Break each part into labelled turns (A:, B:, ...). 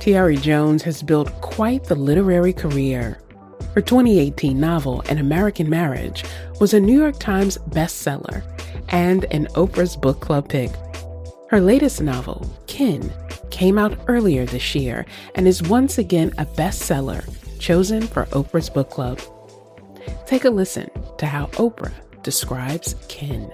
A: Tayari Jones has built quite the literary career. Her 2018 novel, An American Marriage, was a New York Times bestseller and an Oprah's Book Club pick. Her latest novel, Kin, came out earlier this year and is once again a bestseller, chosen for Oprah's Book Club. Take a listen to how Oprah describes Kin.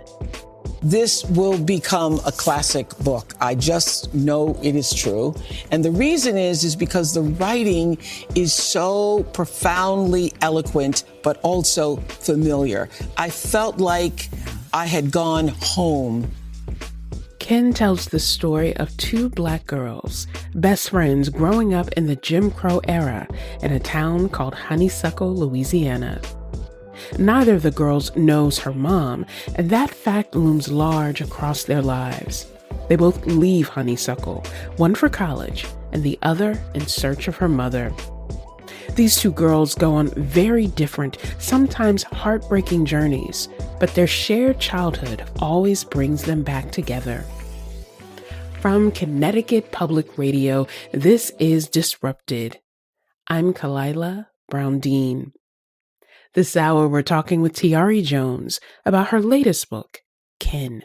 B: This will become a classic book. I just know it is true. And the reason is because the writing is so profoundly eloquent, but also familiar. I felt like I had gone home.
A: Kin tells the story of two Black girls, best friends growing up in the Jim Crow era in a town called Honeysuckle, Louisiana. Neither of the girls knows her mom, and that fact looms large across their lives. They both leave Honeysuckle, one for college and the other in search of her mother. These two girls go on very different, sometimes heartbreaking journeys, but their shared childhood always brings them back together. From Connecticut Public Radio, this is Disrupted. I'm Kalila Brown-Dean. This hour, we're talking with Tayari Jones about her latest book, Kin.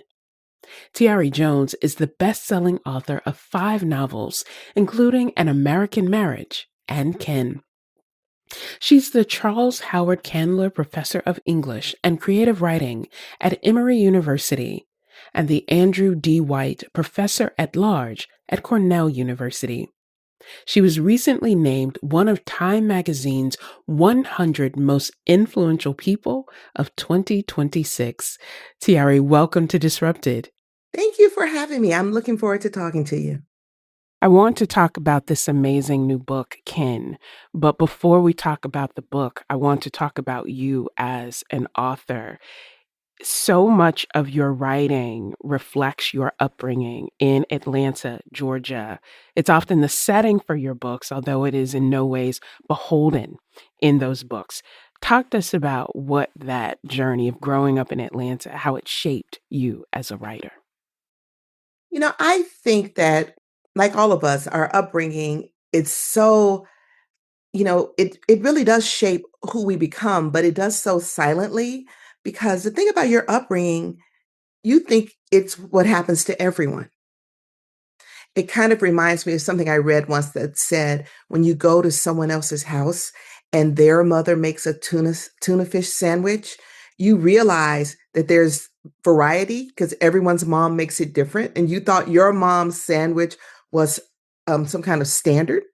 A: Tayari Jones is the best-selling author of 5 novels, including An American Marriage and Kin. She's the Charles Howard Candler Professor of English and Creative Writing at Emory University and the Andrew D. White Professor at Large at Cornell University. She was recently named one of Time Magazine's 100 most influential people of 2026. Tayari, welcome to Disrupted.
C: Thank you for having me. I'm looking forward to talking to you.
A: I want to talk about this amazing new book, Kin. But before we talk about the book, I want to talk about you as an author. So much of your writing reflects your upbringing in Atlanta, Georgia. It's often the setting for your books, although it is in no ways beholden in those books. Talk to us about what that journey of growing up in Atlanta, how it shaped you as a writer.
C: I think that, like all of us, our upbringing, it's so, it really does shape who we become, but it does so silently because the thing about your upbringing, you think it's what happens to everyone. It kind of reminds me of something I read once that said, when you go to someone else's house and their mother makes a tuna fish sandwich, you realize that there's variety because everyone's mom makes it different. And you thought your mom's sandwich was some kind of standard.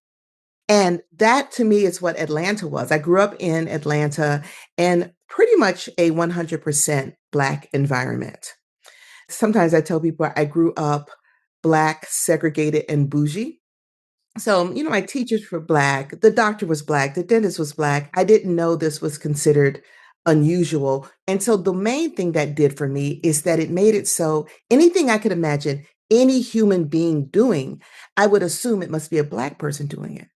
C: And that to me is what Atlanta was. I grew up in Atlanta and pretty much a 100% Black environment. Sometimes I tell people I grew up Black, segregated, and bougie. So, my teachers were Black, the doctor was Black, the dentist was Black. I didn't know this was considered unusual. And so the main thing that did for me is that it made it so anything I could imagine any human being doing, I would assume it must be a Black person doing it.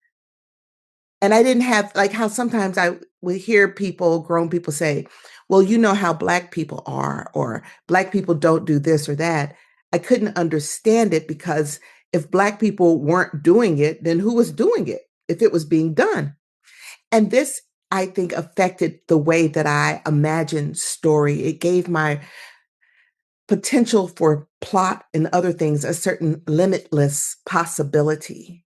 C: And I didn't have like how sometimes I would hear grown people say, well, you know how Black people are, or Black people don't do this or that. I couldn't understand it because if Black people weren't doing it, then who was doing it if it was being done? And this, I think, affected the way that I imagine story. It gave my potential for plot and other things a certain limitless possibility.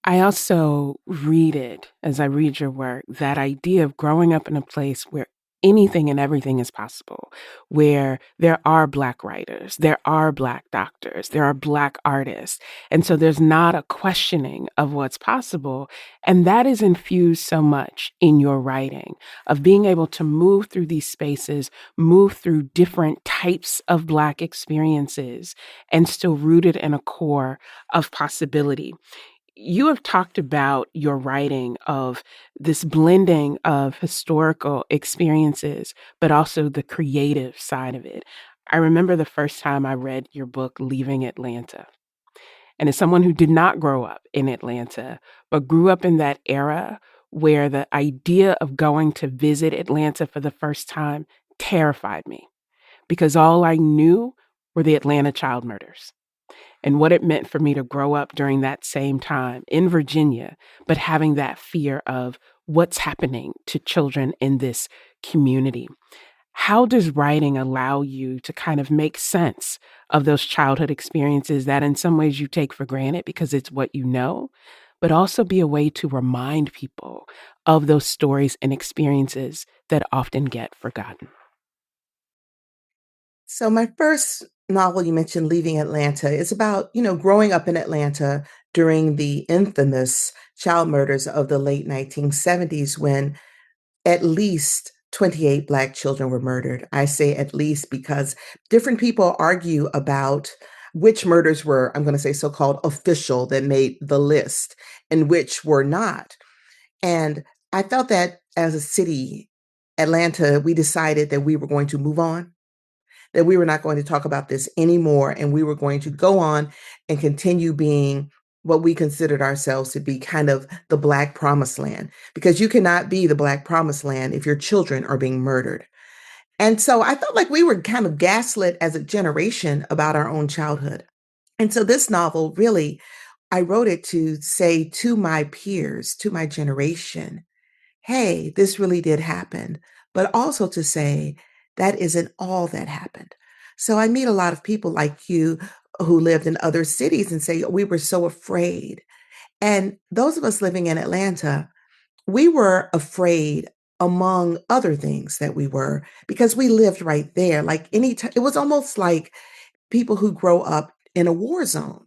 A: I also read it as I read your work, that idea of growing up in a place where anything and everything is possible, where there are Black writers, there are Black doctors, there are Black artists. And so there's not a questioning of what's possible. And that is infused so much in your writing of being able to move through these spaces, move through different types of Black experiences, and still rooted in a core of possibility. You have talked about your writing of this blending of historical experiences, but also the creative side of it. I remember the first time I read your book, Leaving Atlanta. And as someone who did not grow up in Atlanta, but grew up in that era where the idea of going to visit Atlanta for the first time terrified me because all I knew were the Atlanta child murders. and what it meant for me to grow up during that same time in Virginia, but having that fear of what's happening to children in this community. How does writing allow you to kind of make sense of those childhood experiences that in some ways you take for granted because it's what you know, but also be a way to remind people of those stories and experiences that often get forgotten?
C: So my first novel you mentioned, Leaving Atlanta, is about, growing up in Atlanta during the infamous child murders of the late 1970s when at least 28 Black children were murdered. I say at least because different people argue about which murders were, I'm going to say, so called official that made the list and which were not. And I felt that as a city, Atlanta, we decided that we were going to move on, that we were not going to talk about this anymore, and we were going to go on and continue being what we considered ourselves to be kind of the Black promised land, because you cannot be the Black promised land if your children are being murdered. And so I felt like we were kind of gaslit as a generation about our own childhood. And so this novel really, I wrote it to say to my peers, to my generation, hey, this really did happen, but also to say that isn't all that happened. So I meet a lot of people like you who lived in other cities and say, we were so afraid. And those of us living in Atlanta, we were afraid among other things that we were because we lived right there. Like any time, it was almost like people who grow up in a war zone,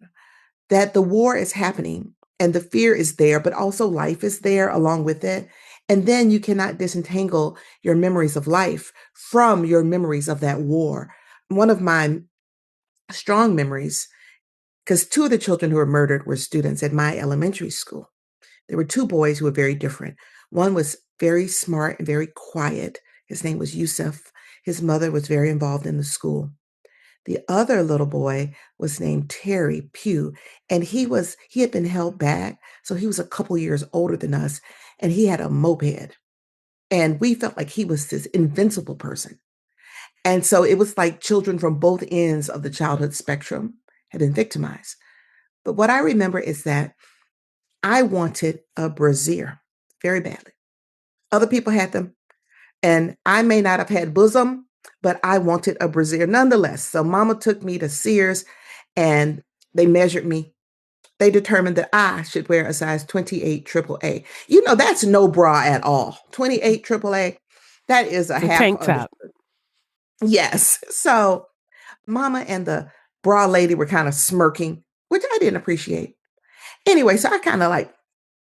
C: that the war is happening and the fear is there, but also life is there along with it. And then you cannot disentangle your memories of life from your memories of that war. One of my strong memories, because two of the children who were murdered were students at my elementary school. There were two boys who were very different. One was very smart and very quiet. His name was Yusuf. His mother was very involved in the school. The other little boy was named Terry Pugh, and he had been held back, so he was a couple years older than us, and he had a moped. And we felt like he was this invincible person. And so it was like children from both ends of the childhood spectrum had been victimized. But what I remember is that I wanted a brassiere very badly. Other people had them, and I may not have had bosom, but I wanted a brassiere nonetheless. So mama took me to Sears and they measured me. They determined that I should wear a size 28 triple A. That's no bra at all. 28 triple A, that is a
A: The
C: half
A: tank
C: under.
A: top.
C: Yes. So mama and the bra lady were kind of smirking, which I didn't appreciate. Anyway, so I kind of like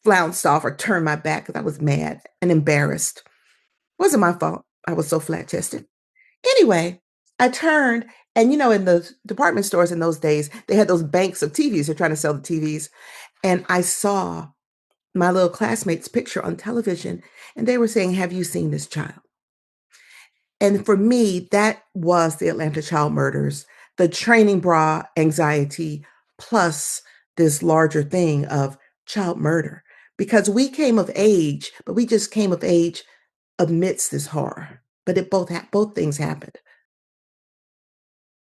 C: flounced off or turned my back because I was mad and embarrassed. Wasn't my fault. I was so flat chested. Anyway, I turned, and in the department stores in those days, they had those banks of TVs. They're trying to sell the TVs. And I saw my little classmate's picture on television, and they were saying, have you seen this child? And for me, that was the Atlanta child murders, the training bra anxiety, plus this larger thing of child murder. Because we came of age, but we just came of age amidst this horror. But both things happened.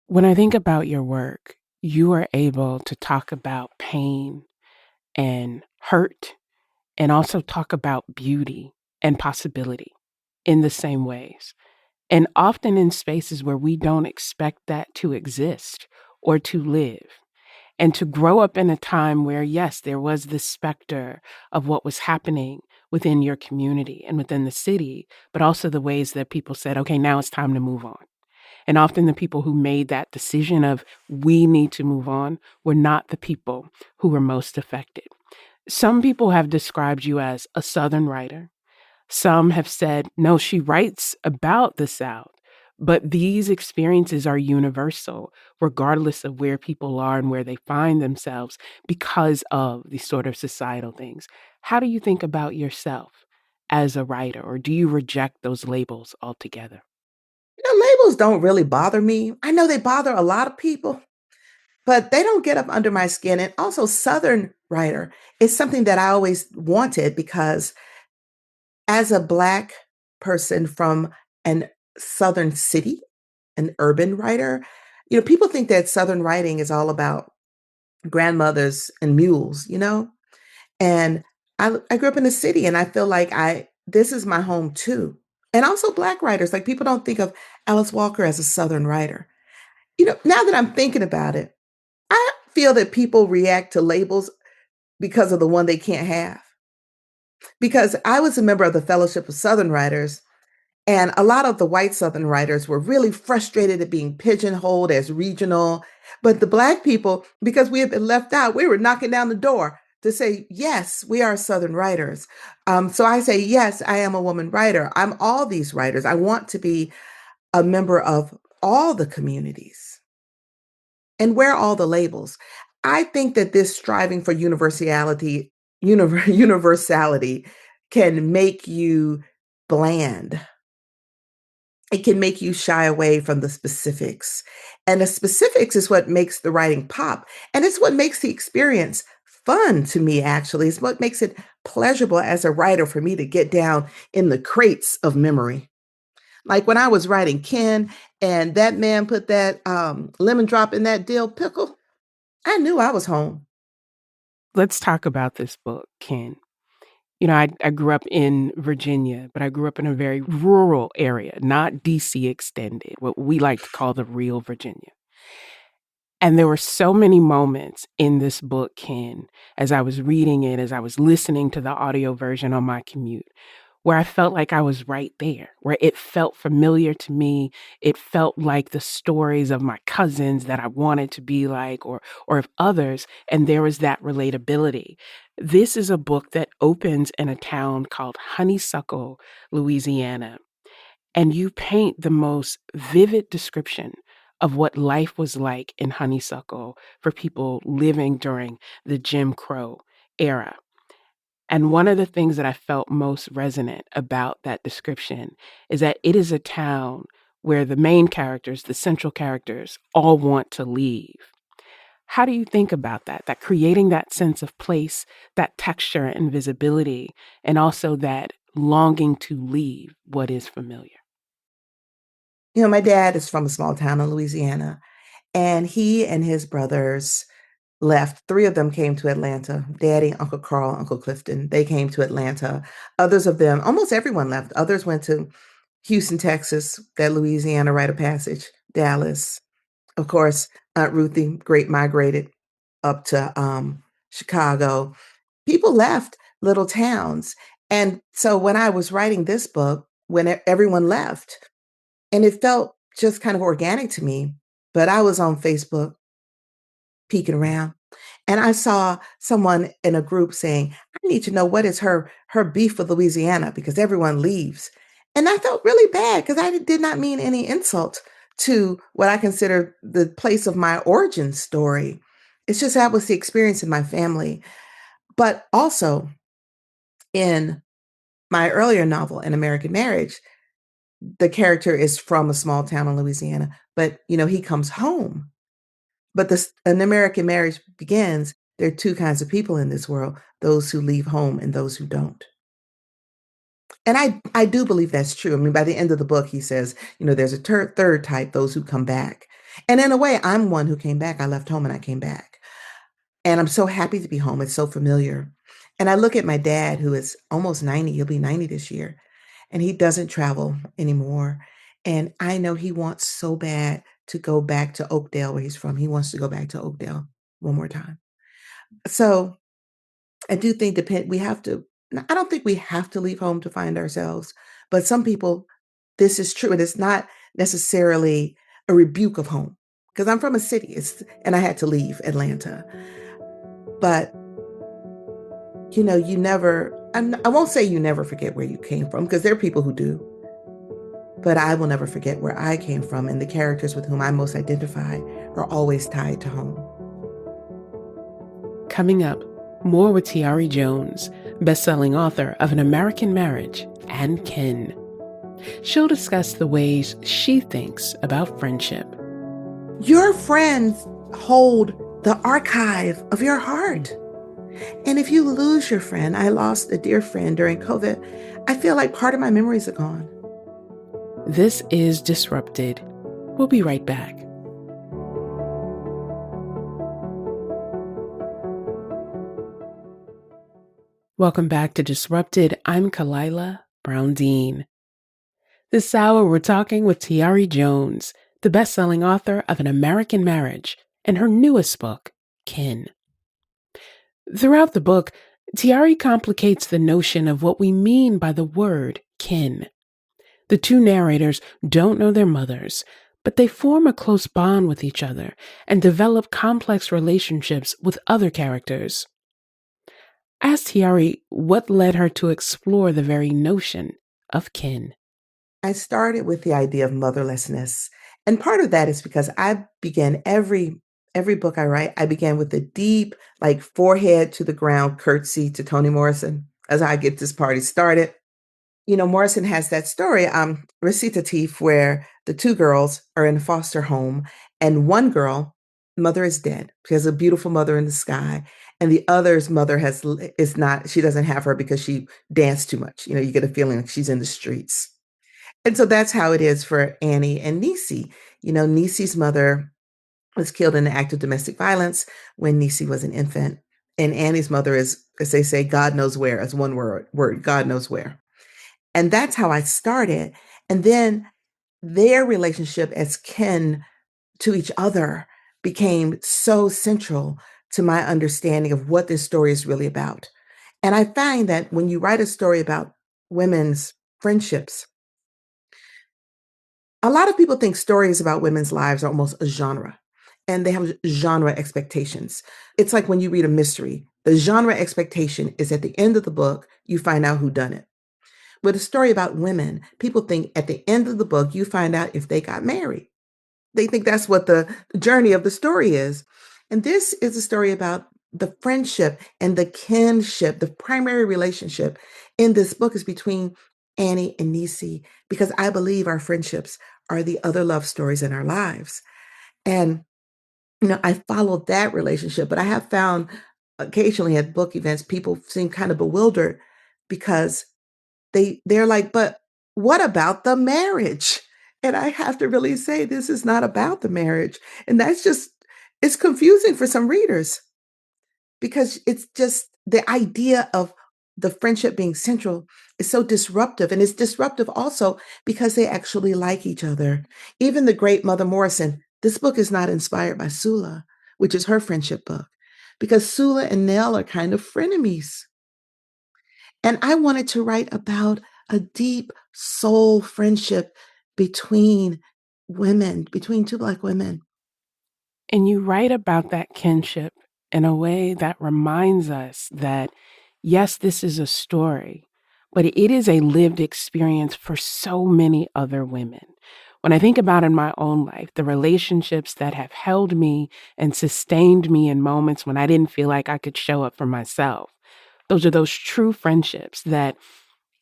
A: When I think about your work, you are able to talk about pain and hurt and also talk about beauty and possibility in the same ways. And often in spaces where we don't expect that to exist or to live. And to grow up in a time where, yes, there was this specter of what was happening within your community and within the city, but also the ways that people said, okay, now it's time to move on. And often the people who made that decision of we need to move on were not the people who were most affected. Some people have described you as a Southern writer. Some have said, no, she writes about the South. But these experiences are universal, regardless of where people are and where they find themselves, because of these sort of societal things. How do you think about yourself as a writer, or do you reject those labels altogether?
C: Labels don't really bother me. I know they bother a lot of people, but they don't get up under my skin. And also, Southern writer is something that I always wanted because as a Black person from an Southern city, an urban writer, people think that Southern writing is all about grandmothers and mules, And I grew up in the city and I feel like this is my home too. And also Black writers. Like people don't think of Alice Walker as a Southern writer. Now that I'm thinking about it, I feel that people react to labels because of the one they can't have. Because I was a member of the Fellowship of Southern Writers, and a lot of the white Southern writers were really frustrated at being pigeonholed as regional. But the Black people, because we had been left out, we were knocking down the door to say, yes, we are Southern writers. So I say, yes, I am a woman writer. I'm all these writers. I want to be a member of all the communities and wear all the labels. I think that this striving for universality can make you bland. It can make you shy away from the specifics. And the specifics is what makes the writing pop. And it's what makes the experience fun to me, actually. It's what makes it pleasurable as a writer for me to get down in the crates of memory. Like when I was writing Ken and that man put that lemon drop in that dill pickle, I knew I was home.
A: Let's talk about this book, Ken. I grew up in Virginia, but I grew up in a very rural area, not DC extended, what we like to call the real Virginia. And there were so many moments in this book, Ken, as I was reading it, as I was listening to the audio version on my commute, where I felt like I was right there, where it felt familiar to me. It felt like the stories of my cousins that I wanted to be like, or of others, and there was that relatability. This is a book that opens in a town called Honeysuckle, Louisiana, and you paint the most vivid description of what life was like in Honeysuckle for people living during the Jim Crow era. And one of the things that I felt most resonant about that description is that it is a town where the main characters, the central characters, all want to leave. How do you think about that? That creating that sense of place, that texture and visibility, and also that longing to leave what is familiar?
C: My dad is from a small town in Louisiana, and he and his brothers left. Three of them came to Atlanta. Daddy, Uncle Carl, Uncle Clifton, they came to Atlanta. Others of them, almost everyone left. Others went to Houston, Texas, that Louisiana rite of passage, Dallas. Of course, Aunt Ruthie, great migrated up to Chicago. People left little towns. And so when I was writing this book, when everyone left, and it felt just kind of organic to me, but I was on Facebook peeking around. And I saw someone in a group saying, I need to know what is her beef with Louisiana because everyone leaves. And I felt really bad because I did not mean any insult to what I consider the place of my origin story. It's just that was the experience in my family. But also in my earlier novel, An American Marriage, the character is from a small town in Louisiana, but he comes home. But an American Marriage begins. There are two kinds of people in this world: those who leave home and those who don't. And I do believe that's true. I mean, by the end of the book, he says, there's a third type, those who come back. And in a way, I'm one who came back. I left home and I came back. And I'm so happy to be home. It's so familiar. And I look at my dad, who is almost 90. He'll be 90 this year. And he doesn't travel anymore. And I know he wants so bad to go back to Oakdale, where he's from. He wants to go back to Oakdale one more time. So I do think we have to, I don't think we have to leave home to find ourselves, but some people, this is true. And it's not necessarily a rebuke of home because I'm from a city and I had to leave Atlanta. But, you never, I won't say you never forget where you came from because there are people who do. But I will never forget where I came from, and the characters with whom I most identify are always tied to home.
A: Coming up, more with Tayari Jones, best-selling author of An American Marriage and Ken. She'll discuss the ways she thinks about friendship.
C: Your friends hold the archive of your heart. And if you lose your friend, I lost a dear friend during COVID, I feel like part of my memories are gone.
A: This is Disrupted. We'll be right back. Welcome back to Disrupted. I'm Kalila Brown Dean. This hour, we're talking with Tayari Jones, the best-selling author of An American Marriage and her newest book, Kin. Throughout the book, Tiari complicates the notion of what we mean by the word kin. The two narrators don't know their mothers, but they form a close bond with each other and develop complex relationships with other characters. Ask Tiari what led her to explore the very notion of kin.
C: I started with the idea of motherlessness. And part of that is because I began every book I write, I began with a deep, like forehead to the ground curtsy to Toni Morrison as I get this party started. Morrison has that story, recitative, where the two girls are in a foster home, and one girl, mother is dead. She has a beautiful mother in the sky, and the other's mother is not. She doesn't have her because she danced too much. You get a feeling like she's in the streets. And so that's how it is for Annie and Niecy. Niecy's mother was killed in an act of domestic violence when Niecy was an infant. And Annie's mother is, as they say, God knows where, as one word, God knows where. And that's how I started. And then their relationship as kin to each other became so central to my understanding of what this story is really about. And I find that when you write a story about women's friendships, a lot of people think stories about women's lives are almost a genre, and they have genre expectations. It's like when you read a mystery, the genre expectation is at the end of the book, you find out who done it. With a story about women, people think at the end of the book, you find out if they got married. They think that's what the journey of the story is. And this is a story about the friendship and the kinship. The primary relationship in this book is between Annie and Niecy, because I believe our friendships are the other love stories in our lives. And, I followed that relationship, but I have found occasionally at book events, people seem kind of bewildered because they're like, "But what about the marriage?" And I have to really say, this is not about the marriage. And that's just it's confusing for some readers because it's just the idea of the friendship being central is so disruptive. And it's disruptive also because they actually like each other. Even the great Mother Morrison, this book is not inspired by Sula, which is her friendship book, because Sula and Nell are kind of frenemies. And I wanted to write about a deep soul friendship between women, between two Black women.
A: And you write about that kinship in a way that reminds us that, yes, this is a story, but it is a lived experience for so many other women. When I think about in my own life, the relationships that have held me and sustained me in moments when I didn't feel like I could show up for myself, those are those true friendships that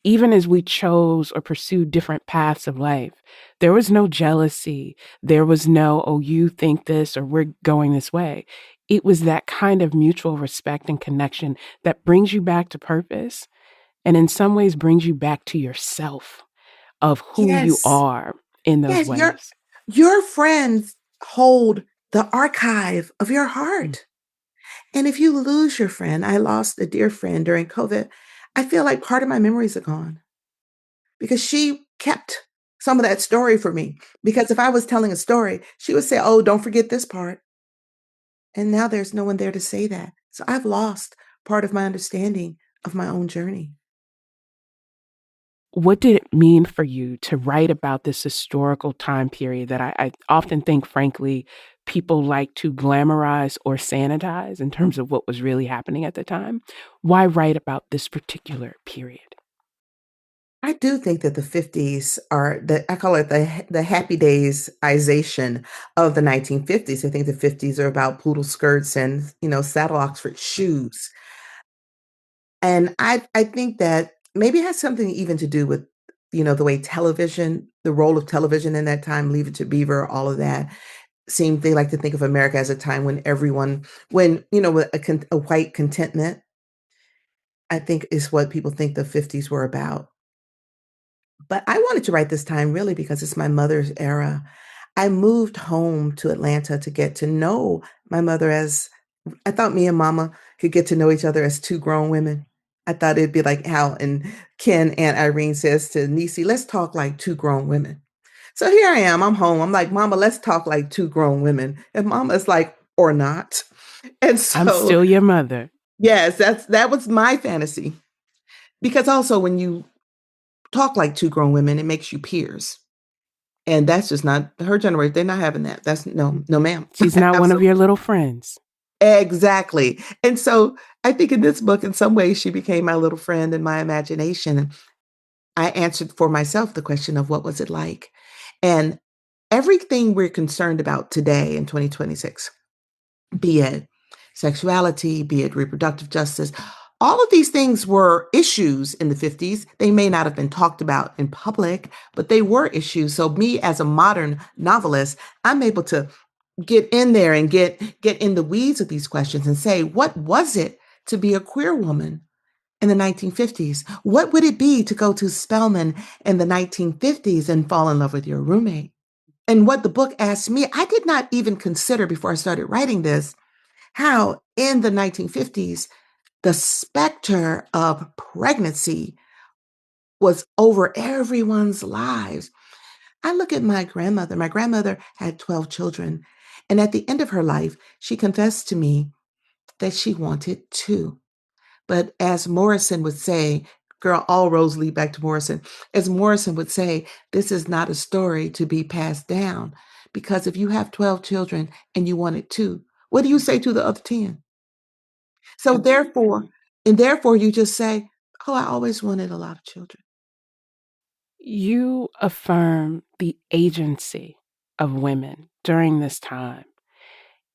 A: even as we chose or pursued different paths of life, there was no jealousy. There was no, oh, you think this or we're going this way. It was that kind of mutual respect and connection that brings you back to purpose and in some ways brings you back to yourself of who you
C: Yes.
A: are in those
C: Yes, your
A: ways.
C: your friends hold the archive of your
A: Mm.
C: heart. And if you lose your friend, I lost a dear friend during COVID, I feel like part of my memories are gone because she kept some of that story for me. Because if I was telling a story, she would say, "Oh, don't forget this part." And now there's no one there to say that. So I've lost part of my understanding of my own journey.
A: What did it mean for you to write about this historical time period that I often think, frankly, people like to glamorize or sanitize in terms of what was really happening at the time? Why write about this particular period?
C: I do think that the 50s are I call it the happy daysization of the 1950s. I think the 50s are about poodle skirts and, saddle Oxford shoes. And I think that maybe it has something even to do with, the way the role of television in that time, Leave It to Beaver, all of that seemed they like to think of America as a time when with a white contentment, I think is what people think the 50s were about. But I wanted to write this time really because it's my mother's era. I moved home to Atlanta to get to know my mother as I thought me and mama could get to know each other as two grown women. I thought it'd be like how and Ken and Irene says to Niecy, let's talk like two grown women. So here I am, I'm home. I'm like, Mama, let's talk like two grown women. And Mama's like, or not. And
A: I'm
C: so,
A: still your mother.
C: yes, that was my fantasy. Because also when you talk like two grown women, it makes you peers. And that's just not her generation. They're not having that. That's no, no, ma'am.
A: She's not one of
C: Absolutely.
A: your little friends.
C: Exactly. And so I think in this book, in some ways, she became my little friend in my imagination. I answered for myself the question of what was it like? And everything we're concerned about today in 2026, be it sexuality, be it reproductive justice, all of these things were issues in the 50s. They may not have been talked about in public, but they were issues. So me as a modern novelist, I'm able to get in there and get in the weeds of these questions and say, what was it to be a queer woman in the 1950s? What would it be to go to Spelman in the 1950s and fall in love with your roommate? And what the book asked me, I did not even consider before I started writing this, how in the 1950s, the specter of pregnancy was over everyone's lives. I look at my grandmother. My grandmother had 12 children. And at the end of her life, she confessed to me that she wanted two. But as Morrison would say, girl, all roads lead back to Morrison. As Morrison would say, this is not a story to be passed down. Because if you have 12 children and you wanted two, what do you say to the other 10? So therefore you just say, oh, I always wanted a lot of children.
A: You affirm the agency of women during this time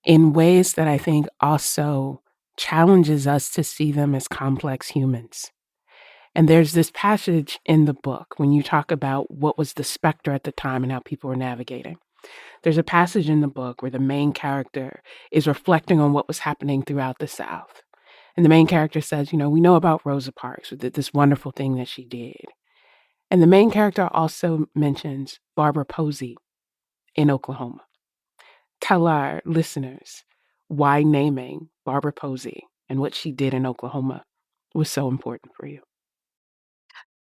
A: in ways that I think also challenges us to see them as complex humans. And there's this passage in the book when you talk about what was the specter at the time and how people were navigating. There's a passage in the book where the main character is reflecting on what was happening throughout the South. And the main character says, we know about Rosa Parks, this wonderful thing that she did. And the main character also mentions Barbara Posey in Oklahoma. Tell our listeners why naming Barbara Posey and what she did in Oklahoma was so important for you.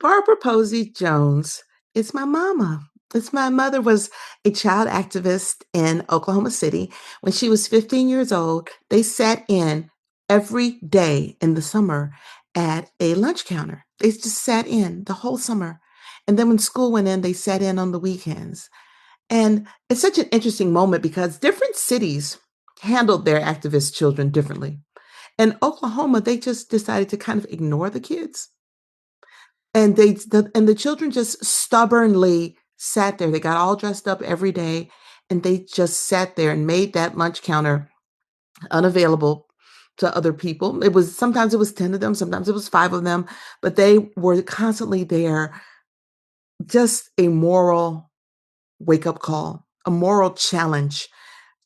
C: Barbara Posey Jones is my mama. It's my mother was a child activist in Oklahoma City. When she was 15 years old, they sat in every day in the summer at a lunch counter. They just sat in the whole summer. And then when school went in, they sat in on the weekends. And it's such an interesting moment because different cities handled their activist children differently. In Oklahoma, they just decided to kind of ignore the kids. And the children just stubbornly sat there. They got all dressed up every day and they just sat there and made that lunch counter unavailable to other people. Sometimes it was 10 of them, sometimes it was 5 of them, but they were constantly there. Just a moral wake-up call, a moral challenge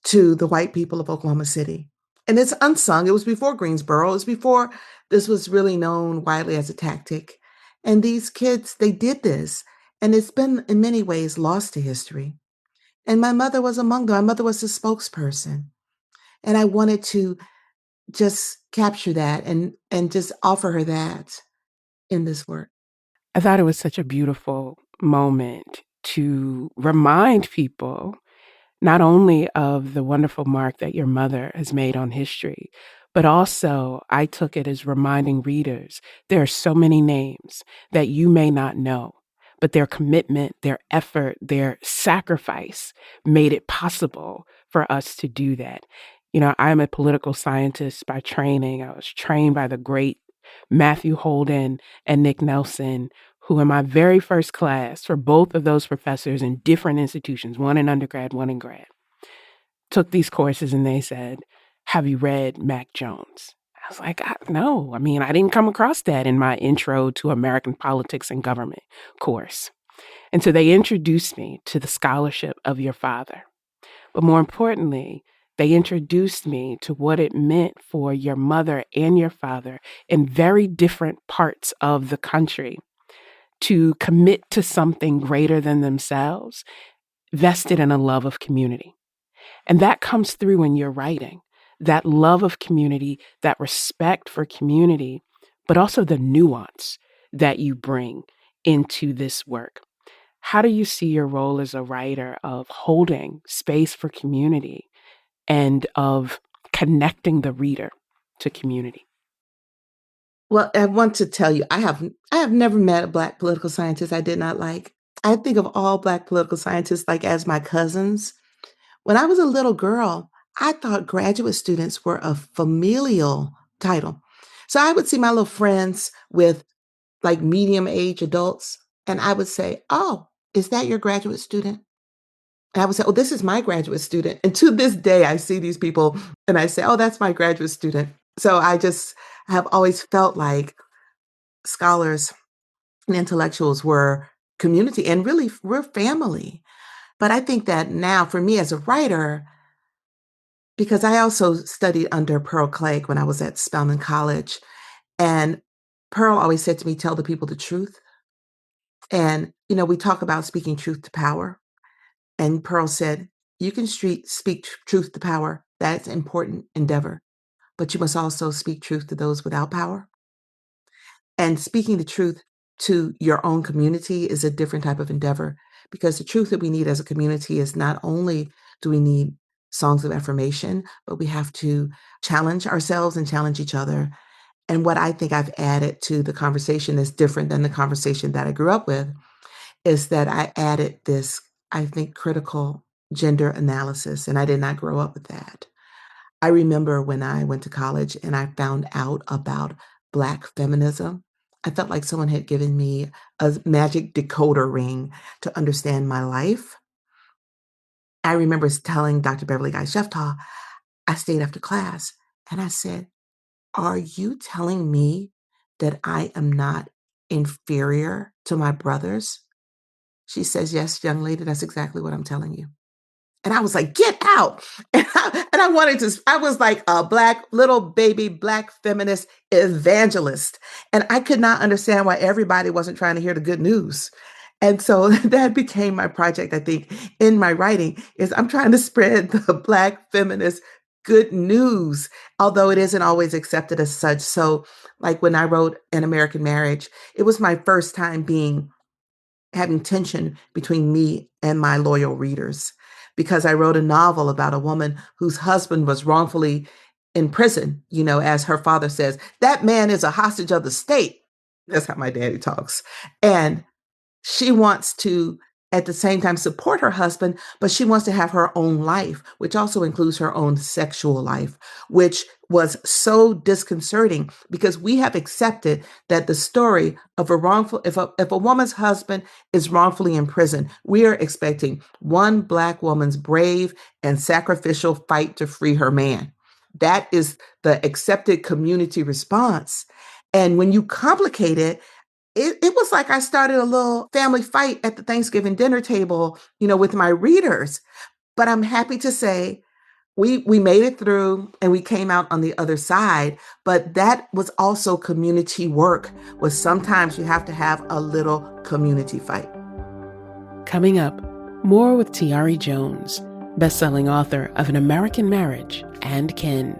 C: to the white people of Oklahoma City. And it's unsung. It was before Greensboro. It was before this was really known widely as a tactic. And these kids, they did this. And it's been in many ways lost to history. And my mother was among them. My mother was the spokesperson. And I wanted to just capture that and just offer her that in this work.
A: I thought it was such a beautiful moment to remind people not only of the wonderful mark that your mother has made on history, but also I took it as reminding readers there are so many names that you may not know, but their commitment, their effort, their sacrifice made it possible for us to do that. I'm a political scientist by training. I was trained by the great Matthew Holden and Nick Nelson, who in my very first class for both of those professors in different institutions, one in undergrad, one in grad, took these courses and they said, have you read Mac Jones? I was like, no. I mean, I didn't come across that in my intro to American politics and government course. And so they introduced me to the scholarship of your father. But more importantly, they introduced me to what it meant for your mother and your father in very different parts of the country to commit to something greater than themselves, vested in a love of community. And that comes through in your writing, that love of community, that respect for community, but also the nuance that you bring into this work. How do you see your role as a writer of holding space for community and of connecting the reader to community?
C: Well, I want to tell you, I have never met a Black political scientist I did not like. I think of all Black political scientists like as my cousins. When I was a little girl, I thought graduate students were a familial title. So I would see my little friends with like medium age adults, and I would say, "Oh, is that your graduate student?" And I would say, "Oh, this is my graduate student." And to this day, I see these people and I say, "Oh, that's my graduate student." So I just have always felt like scholars and intellectuals were community and really we're family. But I think that now for me as a writer, because I also studied under Pearl Clegg when I was at Spelman College, and Pearl always said to me, "Tell the people the truth." And, we talk about speaking truth to power. And Pearl said, "You can speak truth to power. That's an important endeavor. But you must also speak truth to those without power. And speaking the truth to your own community is a different type of endeavor because the truth that we need as a community is not only do we need songs of affirmation, but we have to challenge ourselves and challenge each other. And what I think I've added to the conversation is different than the conversation that I grew up with is that I added this, I think, critical gender analysis, and I did not grow up with that. I remember when I went to college and I found out about Black feminism, I felt like someone had given me a magic decoder ring to understand my life. I remember telling Dr. Beverly Guy Sheftaw, I stayed after class and I said, "Are you telling me that I am not inferior to my brothers?" She says, "Yes, young lady, that's exactly what I'm telling you." And I was like, "Get out." And I wanted to, I was like a Black, little baby, Black feminist evangelist. And I could not understand why everybody wasn't trying to hear the good news. And so that became my project, I think, in my writing, is I'm trying to spread the Black feminist good news, although it isn't always accepted as such. So, like when I wrote An American Marriage, it was my first time having tension between me and my loyal readers because I wrote a novel about a woman whose husband was wrongfully in prison, as her father says, that man is a hostage of the state. That's how my daddy talks. And she wants to, at the same time, support her husband, but she wants to have her own life, which also includes her own sexual life, which was so disconcerting because we have accepted that the story of if a woman's husband is wrongfully in prison, we are expecting one Black woman's brave and sacrificial fight to free her man. That is the accepted community response. And when you complicate it, it was like I started a little family fight at the Thanksgiving dinner table, with my readers. But I'm happy to say we made it through and we came out on the other side. But that was also community work, was sometimes you have to have a little community fight.
A: Coming up, more with Tayari Jones, best-selling author of An American Marriage and Kin.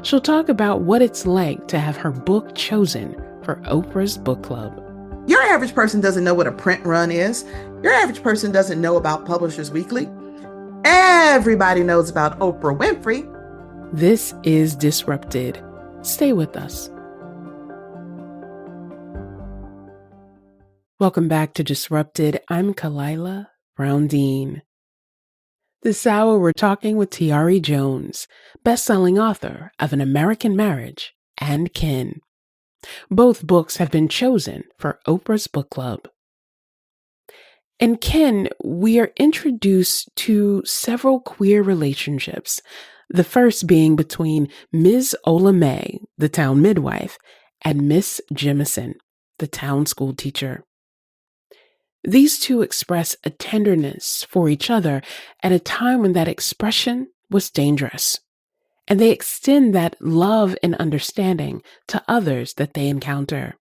A: She'll talk about what it's like to have her book chosen for Oprah's book club.
C: Your average person doesn't know what a print run is. Your average person doesn't know about Publishers Weekly. Everybody knows about Oprah Winfrey.
A: This is Disrupted. Stay with us. Welcome back to Disrupted. I'm Kalila Brown-Dean. This hour, we're talking with Tayari Jones, best-selling author of An American Marriage and Kin. Both books have been chosen for Oprah's book club. In Kin, we are introduced to several queer relationships, the first being between Ms. Ola May, the town midwife, and Miss Jemison, the town school teacher. These two express a tenderness for each other at a time when that expression was dangerous, and they extend that love and understanding to others that they encounter.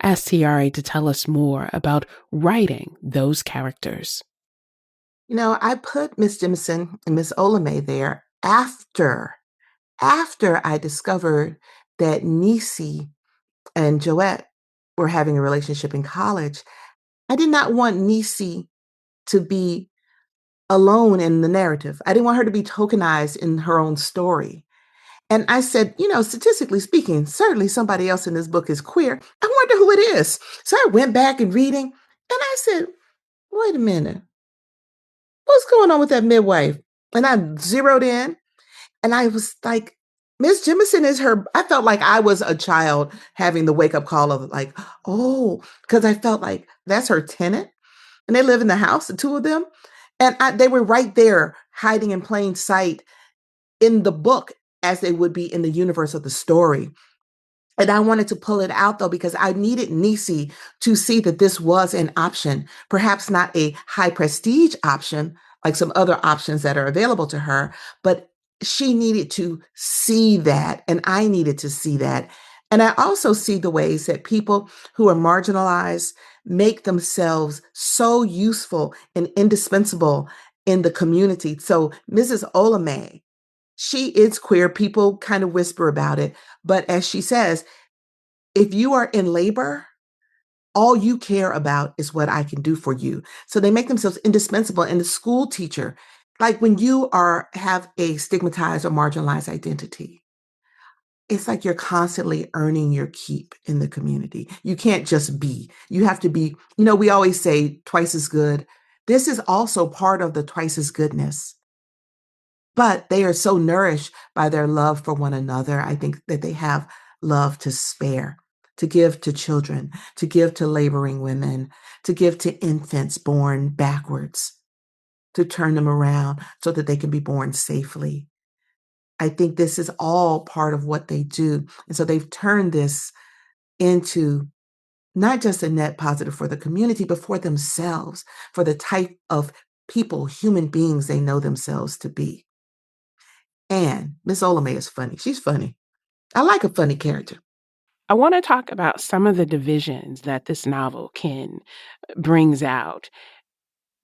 A: Ask Tayari to tell us more about writing those characters.
C: I put Miss Jemison and Miss Olamay there after I discovered that Niecy and Joette were having a relationship in college, I did not want Niecy to be alone in the narrative. I didn't want her to be tokenized in her own story. And I said, statistically speaking, certainly somebody else in this book is queer. I wonder who it is. So I went back and reading, and I said, wait a minute, what's going on with that midwife? And I zeroed in, and I was like, Miss Jemison is her. I felt like I was a child having the wake up call of like, oh, because I felt like that's her tenant, and they live in the house, the two of them, and they were right there, hiding in plain sight in the book as they would be in the universe of the story. And I wanted to pull it out though, because I needed Niecy to see that this was an option, perhaps not a high prestige option like some other options that are available to her, but she needed to see that. And I needed to see that. And I also see the ways that people who are marginalized make themselves so useful and indispensable in the community. So Mrs. Olame, she is queer. People kind of whisper about it. But as she says, if you are in labor, all you care about is what I can do for you. So they make themselves indispensable. And the school teacher, like when you have a stigmatized or marginalized identity, it's like you're constantly earning your keep in the community. You can't just be. You have to be, we always say twice as good. This is also part of the twice as goodness. But they are so nourished by their love for one another. I think that they have love to spare, to give to children, to give to laboring women, to give to infants born backwards, to turn them around so that they can be born safely. I think this is all part of what they do. And so they've turned this into not just a net positive for the community, but for themselves, for the type of people, human beings they know themselves to be. And Miss Olame is funny. She's funny. I like a funny character.
A: I want to talk about some of the divisions that this novel brings out.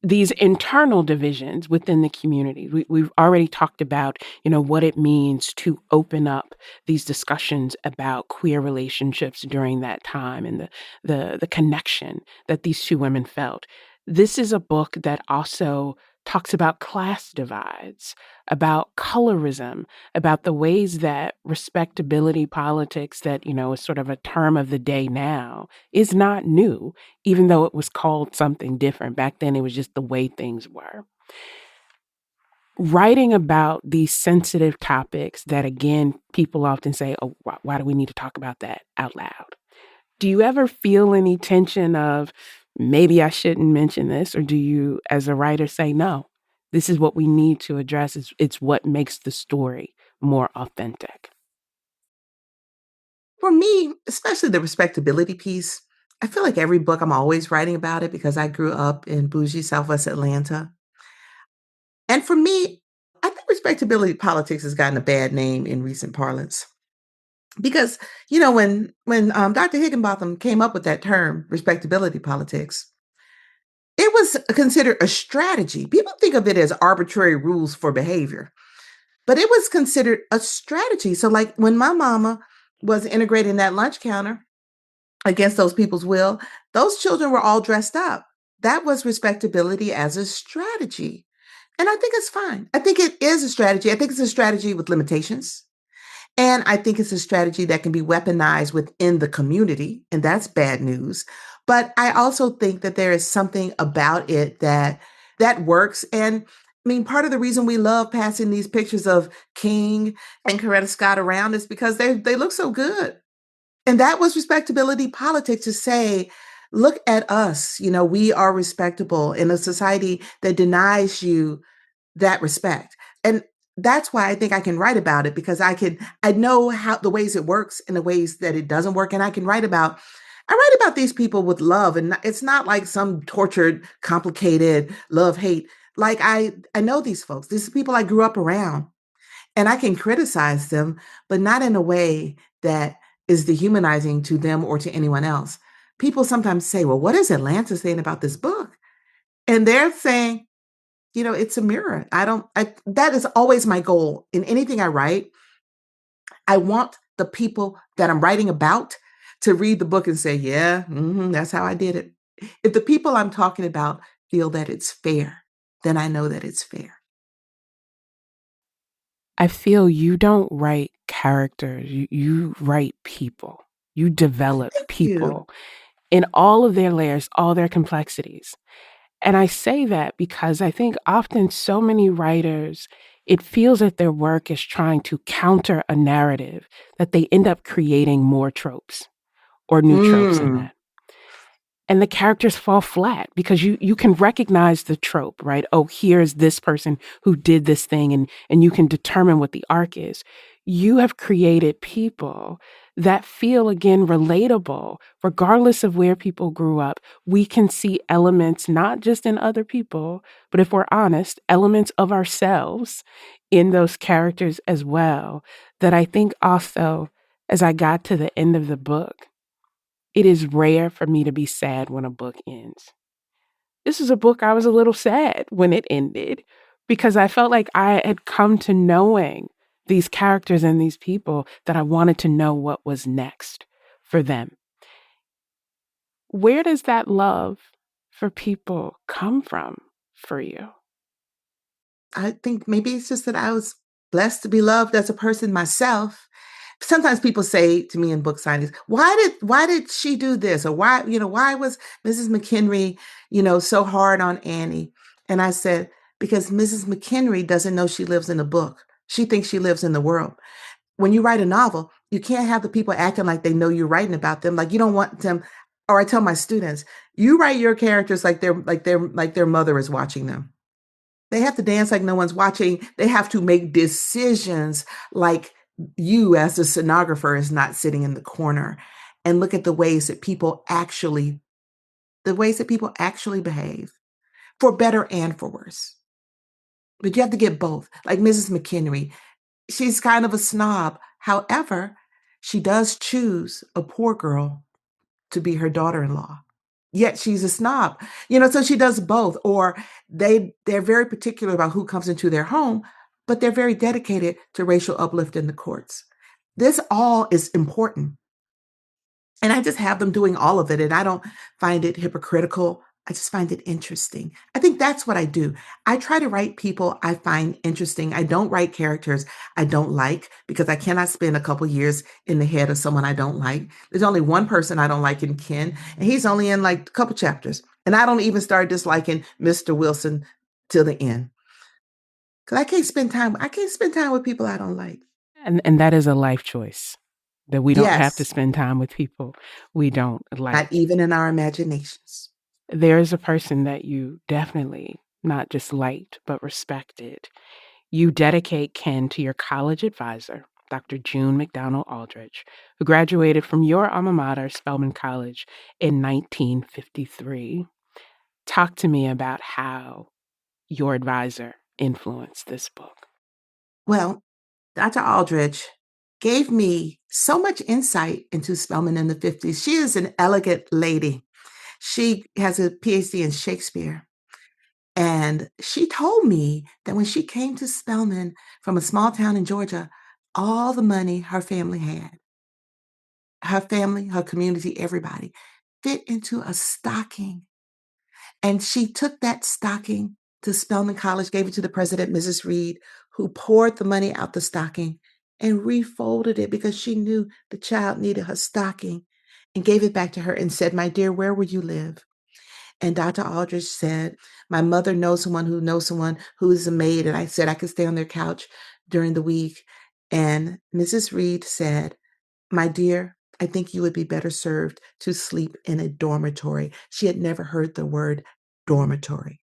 A: These internal divisions within the community. We've already talked about, what it means to open up these discussions about queer relationships during that time and the connection that these two women felt. This is a book that also talks about class divides, about colorism, about the ways that respectability politics that, is sort of a term of the day now is not new, even though it was called something different. Back then, it was just the way things were. Writing about these sensitive topics that, again, people often say, oh, why do we need to talk about that out loud? Do you ever feel any tension of maybe I shouldn't mention this? Or do you, as a writer, say, no, this is what we need to address? It's what makes the story more authentic?
C: For me, especially the respectability piece, I feel like every book I'm always writing about it because I grew up in bougie Southwest Atlanta. And for me, I think respectability politics has gotten a bad name in recent parlance. Because, when Dr. Higginbotham came up with that term, respectability politics, it was considered a strategy. People think of it as arbitrary rules for behavior, but it was considered a strategy. So, like when my mama was integrating that lunch counter against those people's will, those children were all dressed up. That was respectability as a strategy. And I think it's fine. I think it is a strategy. I think it's a strategy with limitations. And I think it's a strategy that can be weaponized within the community, and that's bad news. But I also think that there is something about it that works. And I mean, part of the reason we love passing these pictures of King and Coretta Scott around is because they look so good. And that was respectability politics to say, look at us, we are respectable in a society that denies you that respect. And that's why I think I can write about it because I know how the ways it works and the ways that it doesn't work. And I write about these people with love. And it's not like some tortured, complicated love, hate. Like I know these folks. These are people I grew up around and I can criticize them, but not in a way that is dehumanizing to them or to anyone else. People sometimes say, well, what is Atlanta saying about this book? And they're saying, it's a mirror. That is always my goal in anything I write. I want the people that I'm writing about to read the book and say, yeah, that's how I did it. If the people I'm talking about feel that it's fair, then I know that it's fair.
A: I feel you don't write characters, you write people. You develop
C: Thank you.
A: people in all of their layers, all their complexities. And I say that because I think often so many writers, it feels that their work is trying to counter a narrative that they end up creating more tropes or new tropes in
C: Mm.
A: that. And the characters fall flat because you can recognize the trope, right? Oh, here's this person who did this thing, and you can determine what the arc is. You have created people that feel again relatable, regardless of where people grew up. We can see elements not just in other people, but if we're honest, elements of ourselves in those characters as well. That I think also, as I got to the end of the book, it is rare for me to be sad when a book ends. This is a book I was a little sad when it ended because I felt like I had come to knowing these characters and these people that I wanted to know what was next for them. Where does that love for people come from for you?
C: I think maybe it's just that I was blessed to be loved as a person myself. Sometimes people say to me in book signings, why did she do this? Or why was Mrs. McHenry, so hard on Annie? And I said, because Mrs. McHenry doesn't know she lives in a book. She thinks she lives in the world. When you write a novel, you can't have the people acting like they know you're writing about them. Like you don't want them, or I tell my students, you write your characters like their mother is watching them. They have to dance like no one's watching. They have to make decisions like you, as the stenographer, is not sitting in the corner, and look at the ways that people actually behave, for better and for worse. But you have to get both. Like Mrs. McHenry, she's kind of a snob. However, she does choose a poor girl to be her daughter-in-law. Yet she's a snob. So she does both. Or they're very particular about who comes into their home, but they're very dedicated to racial uplift in the courts. This all is important. And I just have them doing all of it. And I don't find it hypocritical. I just find it interesting. I think that's what I do. I try to write people I find interesting. I don't write characters I don't like because I cannot spend a couple years in the head of someone I don't like. There's only one person I don't like in Ken, and he's only in like a couple chapters. And I don't even start disliking Mr. Wilson till the end. Because I can't spend time with people I don't like.
A: And that is a life choice that we don't have to
C: Yes,
A: spend time with people we don't like.
C: not even in our imaginations.
A: There is a person that you definitely not just liked, but respected. You dedicate Ken to your college advisor, Dr. June McDonald Aldrich, who graduated from your alma mater, Spelman College, in 1953. Talk to me about how your advisor influenced this book.
C: Well, Dr. Aldrich gave me so much insight into Spelman in the 50s. She is an elegant lady. She has a PhD in Shakespeare. And she told me that when she came to Spelman from a small town in Georgia, all the money her family, her community, everybody, fit into a stocking. And she took that stocking to Spelman College, gave it to the president, Mrs. Reed, who poured the money out the stocking and refolded it because she knew the child needed her stocking, and gave it back to her and said, "My dear, where will you live?" And Dr. Aldrich said, "My mother knows someone who is a maid." And I said I could stay on their couch during the week. And Mrs. Reed said, "My dear, I think you would be better served to sleep in a dormitory." She had never heard the word dormitory.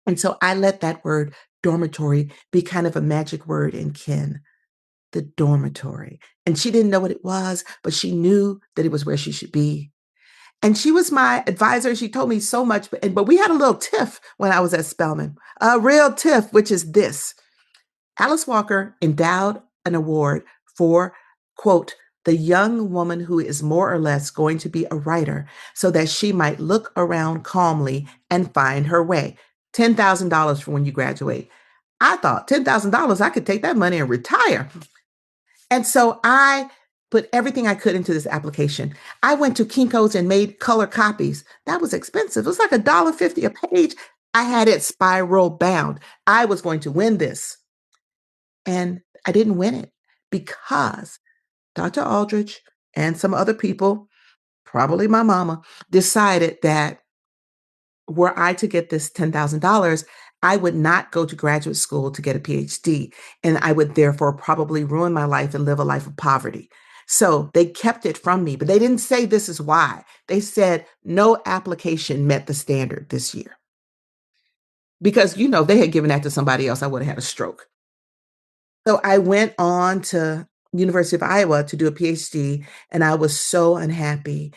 C: And so I let that word dormitory be kind of a magic word in Ken, the dormitory. And she didn't know what it was, but she knew that it was where she should be. And she was my advisor. She told me so much, but we had a little tiff when I was at Spelman, a real tiff, which is this. Alice Walker endowed an award for, quote, the young woman who is more or less going to be a writer so that she might look around calmly and find her way. $10,000 for when you graduate. I thought $10,000, I could take that money and retire. And so I put everything I could into this application. I went to Kinko's and made color copies. That was expensive. It was like $1.50 a page. I had it spiral bound. I was going to win this. And I didn't win it because Dr. Aldrich and some other people, probably my mama, decided that were I to get this $10,000, I would not go to graduate school to get a PhD. And I would therefore probably ruin my life and live a life of poverty. So they kept it from me, but they didn't say this is why. They said no application met the standard this year. Because, they had given that to somebody else, I would have had a stroke. So I went on to University of Iowa to do a PhD, and I was so unhappy.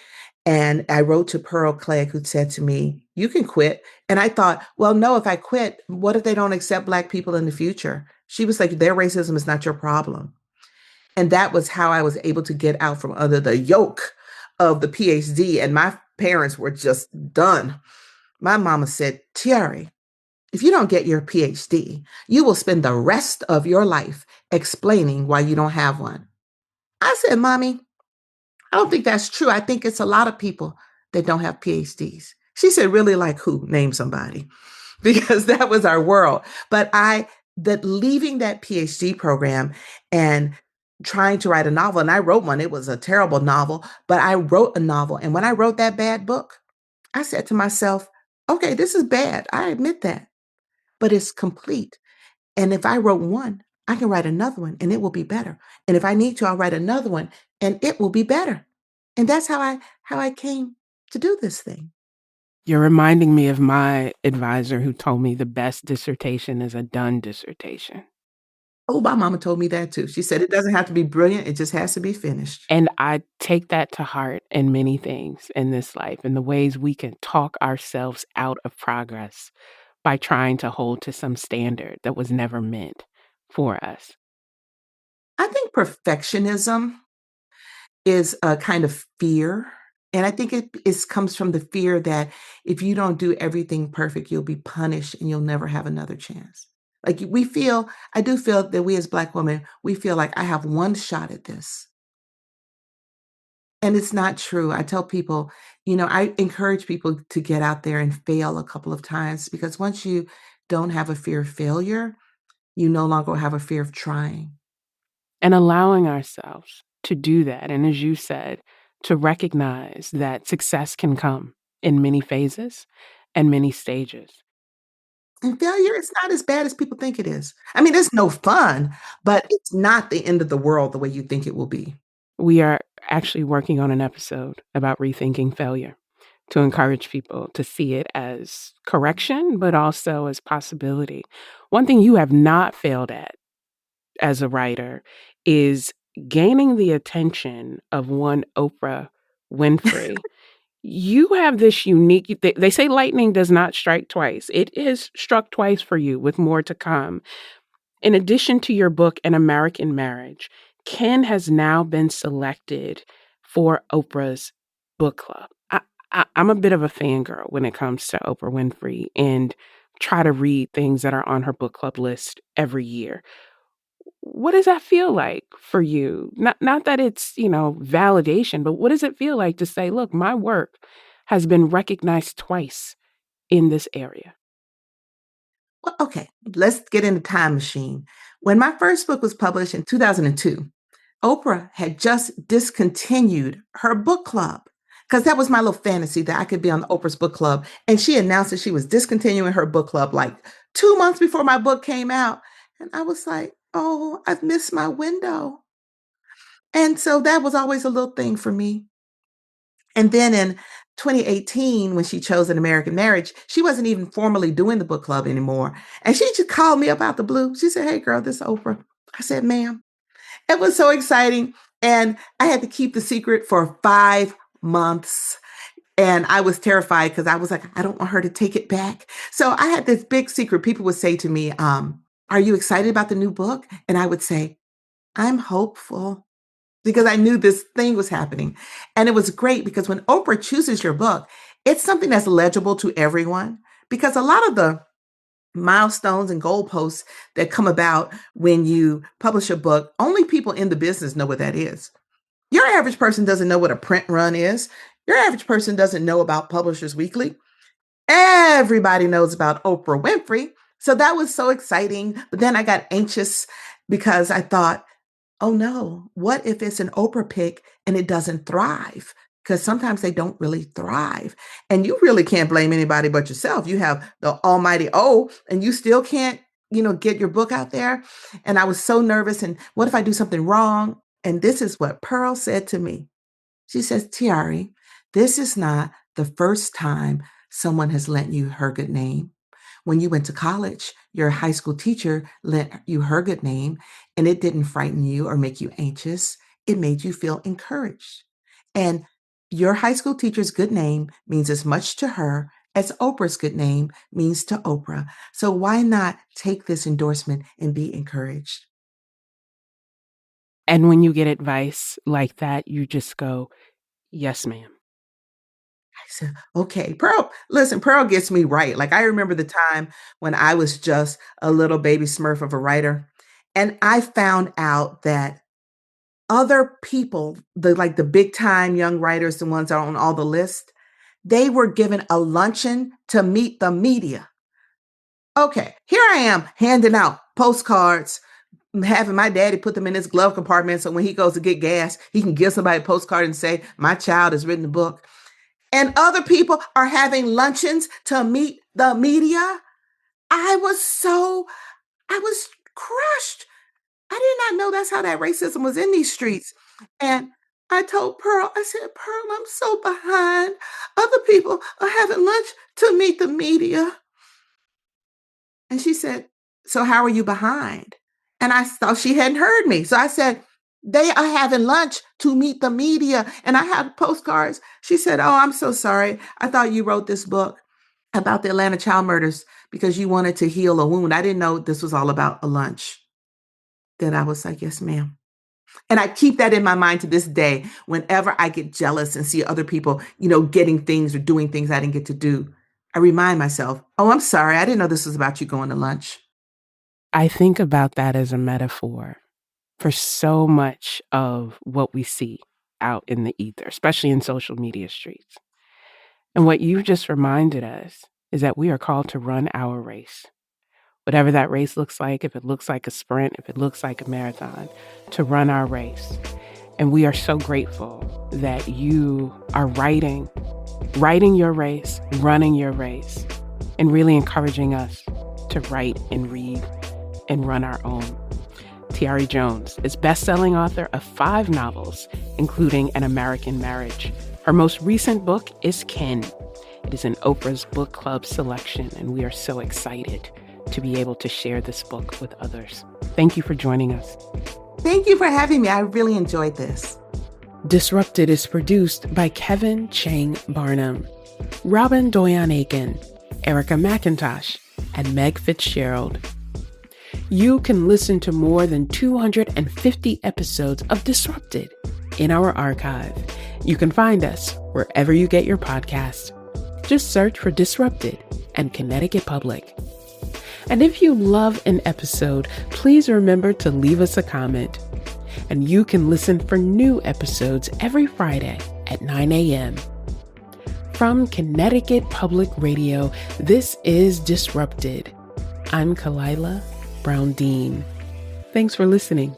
C: And I wrote to Pearl Clegg, who said to me, "You can quit." And I thought, well, no, if I quit, what if they don't accept Black people in the future? She was like, their racism is not your problem. And that was how I was able to get out from under the yoke of the PhD. And my parents were just done. My mama said, "Tayari, if you don't get your PhD, you will spend the rest of your life explaining why you don't have one." I said, "Mommy, I don't think that's true. I think it's a lot of people that don't have PhDs." She said, "Really, like who? Name somebody." Because that was our world. But that leaving that PhD program and trying to write a novel, and I wrote one, it was a terrible novel, but I wrote a novel. And when I wrote that bad book, I said to myself, okay, this is bad. I admit that, but it's complete. And if I wrote one, I can write another one and it will be better. And if I need to, I'll write another one and it will be better. And that's how I came to do this thing.
A: You're reminding me of my advisor who told me the best dissertation is a done dissertation.
C: Oh, my mama told me that too. She said it doesn't have to be brilliant, it just has to be finished.
A: And I take that to heart in many things in this life, in the ways we can talk ourselves out of progress by trying to hold to some standard that was never meant for us.
C: I think perfectionism is a kind of fear. And I think it is comes from the fear that if you don't do everything perfect, you'll be punished and you'll never have another chance. Like I do feel that we as Black women, we feel like I have one shot at this. And it's not true. I tell people, I encourage people to get out there and fail a couple of times because once you don't have a fear of failure, you no longer have a fear of trying.
A: And allowing ourselves to do that. And as you said, to recognize that success can come in many phases and many stages.
C: And failure is not as bad as people think it is. I mean, it's no fun, but it's not the end of the world the way you think it will be.
A: We are actually working on an episode about rethinking failure to encourage people to see it as correction, but also as possibility. One thing you have not failed at as a writer is gaining the attention of one Oprah Winfrey. You have this unique, they say lightning does not strike twice. It is struck twice for you with more to come. In addition to your book, An American Marriage, Ken has now been selected for Oprah's book club. I'm a bit of a fangirl when it comes to Oprah Winfrey and try to read things that are on her book club list every year. What does that feel like for you? Not that it's, validation, but what does it feel like to say, look, my work has been recognized twice in this area?
C: Well, okay, let's get in the time machine. When my first book was published in 2002, Oprah had just discontinued her book club because that was my little fantasy that I could be on Oprah's book club. And she announced that she was discontinuing her book club like 2 months before my book came out. And I was like, oh, I've missed my window. And so that was always a little thing for me. And then in 2018, when she chose An American Marriage, she wasn't even formally doing the book club anymore. And she just called me up out the blue. She said, "Hey, girl, this is Oprah." I said, "Ma'am." It was so exciting. And I had to keep the secret for 5 months. And I was terrified because I was like, I don't want her to take it back. So I had this big secret. People would say to me, are you excited about the new book? And I would say, I'm hopeful because I knew this thing was happening. And it was great because when Oprah chooses your book, it's something that's legible to everyone because a lot of the milestones and goalposts that come about when you publish a book. Only people in the business know what that is. Your average person doesn't know what a print run is. Your average person doesn't know about Publishers Weekly. Everybody knows about Oprah Winfrey. So that was so exciting. But then I got anxious because I thought, oh no, what if it's an Oprah pick and it doesn't thrive? Because sometimes they don't really thrive. And you really can't blame anybody but yourself. You have the almighty O, and you still can't, get your book out there. And I was so nervous. And what if I do something wrong? And this is what Pearl said to me. She says, Tayari, this is not the first time someone has lent you her good name. When you went to college, your high school teacher lent you her good name, and it didn't frighten you or make you anxious. It made you feel encouraged. And your high school teacher's good name means as much to her as Oprah's good name means to Oprah. So why not take this endorsement and be encouraged?
A: And when you get advice like that, you just go, yes, ma'am.
C: I said, okay, Pearl, listen, Pearl gets me right. Like I remember the time when I was just a little baby smurf of a writer. And I found out that other people, the big time young writers, the ones that are on all the lists, they were given a luncheon to meet the media. Okay, here I am handing out postcards, having my daddy put them in his glove compartment so when he goes to get gas, he can give somebody a postcard and say, my child has written a book. And other people are having luncheons to meet the media. I was crushed. I did not know that's how that racism was in these streets. And I told Pearl, I said, Pearl, I'm so behind. Other people are having lunch to meet the media. And she said, so how are you behind? And I thought she hadn't heard me. So I said, they are having lunch to meet the media. And I have postcards. She said, oh, I'm so sorry. I thought you wrote this book about the Atlanta child murders because you wanted to heal a wound. I didn't know this was all about a lunch. Then I was like, yes, ma'am. And I keep that in my mind to this day. Whenever I get jealous and see other people, getting things or doing things I didn't get to do, I remind myself, oh, I'm sorry. I didn't know this was about you going to lunch.
A: I think about that as a metaphor for so much of what we see out in the ether, especially in social media streets. And what you just reminded us is that we are called to run our race. Whatever that race looks like, if it looks like a sprint, if it looks like a marathon, to run our race. And we are so grateful that you are writing your race, running your race, and really encouraging us to write and read and run our own. Tayari Jones is best-selling author of 5 novels, including An American Marriage. Her most recent book is Kin. It is in Oprah's book club selection, and we are so excited to be able to share this book with others. Thank you for joining us.
C: Thank you for having me. I really enjoyed this.
A: Disrupted is produced by Kevin Chang Barnum, Robin Doyon-Aiken, Erica McIntosh, and Meg Fitzgerald. You can listen to more than 250 episodes of Disrupted in our archive. You can find us wherever you get your podcasts. Just search for Disrupted and Connecticut Public. And if you love an episode, please remember to leave us a comment. And you can listen for new episodes every Friday at 9 a.m. From Connecticut Public Radio, this is Disrupted. I'm Kalila Brown Dean. Thanks for listening.